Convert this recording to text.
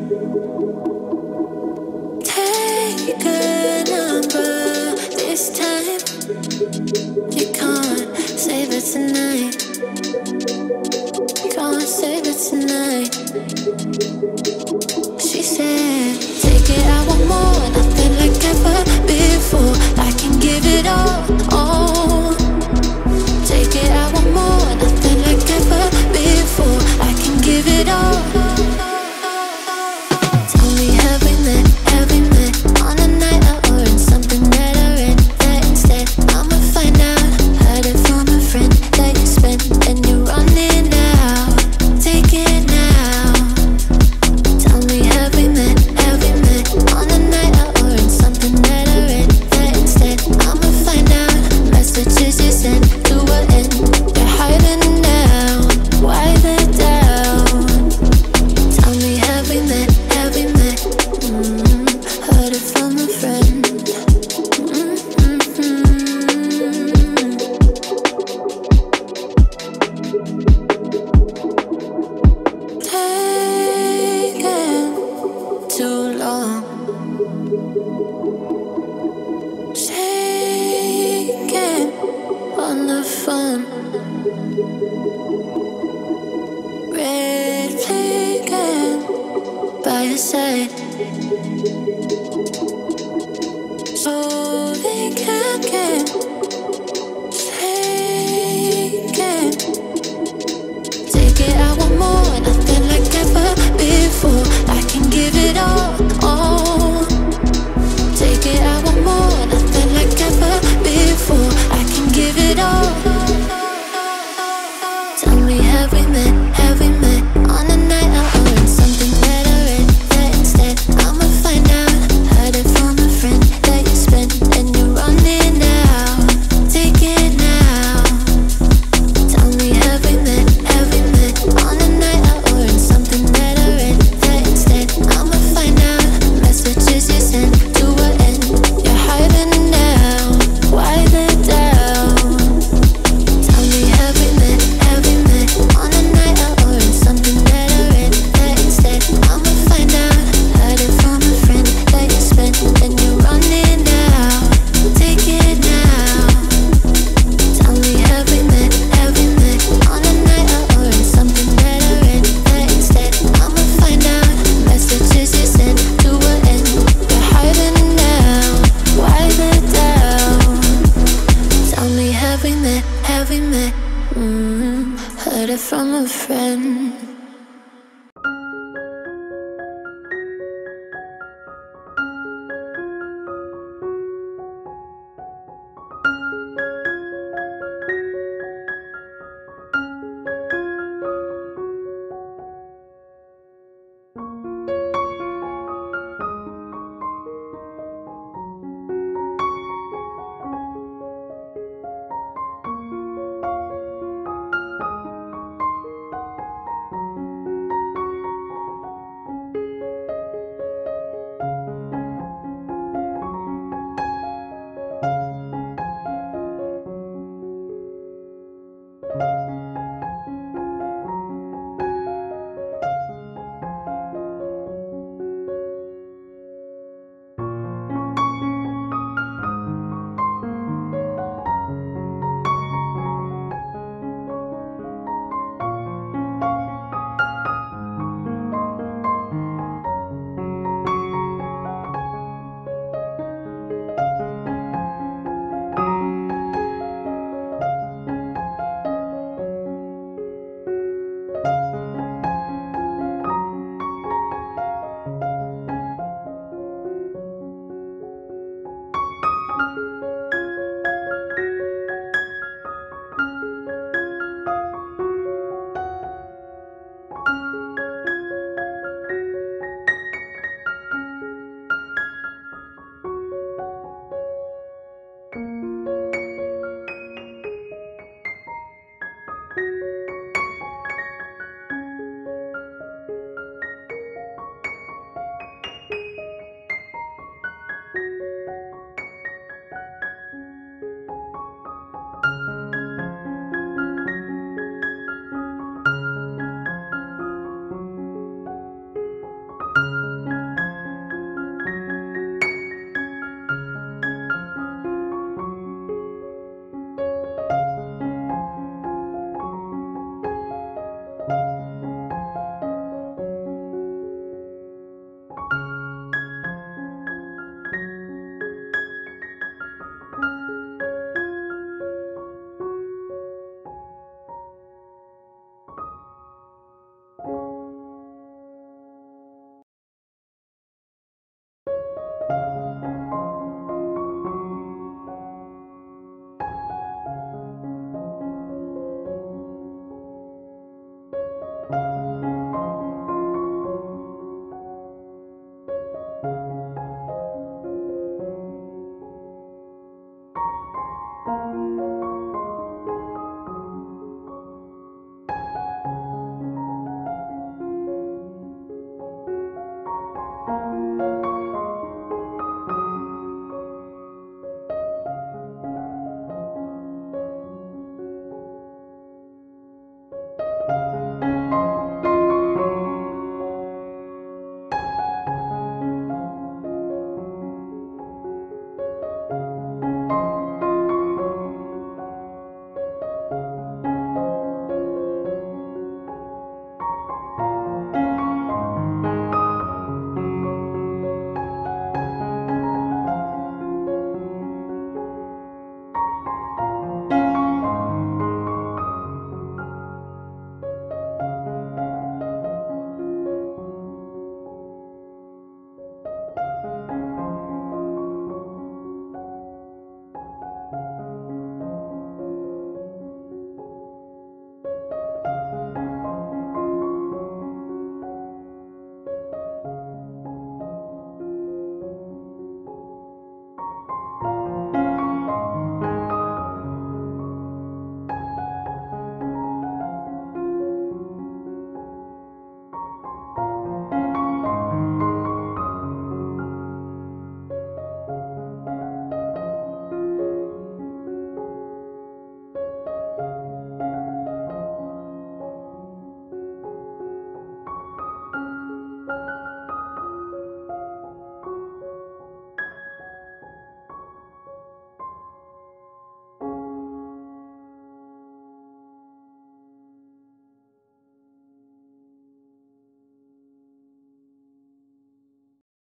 Take a number this time. You can't save it tonight. Can't save it tonight. She said, take it, I want more. Nothing like ever before. I can give it all. Take it, I want more. Nothing like ever before. I can give it all. Tell me, have we met on a night out or in something that I read? That instead, I'ma find out. Heard it from a friend that you spent and you're running out. Take it now. Tell me, have we met on a night out or in something that I read? That instead, I'ma find out. Messages you sent to an end. You're hiding now. Why the doubt? Tell me, have we met? Heard it from a friend. Taking too long. Shaking on the phone. Red flagging by your side. So we can get taken. Take it, I want more. Nothing like ever before. I can give it all. Take it, I want more. Nothing like ever before. I can give it all. Tell me, have we met on a night out or in something that I read? That instead, I'ma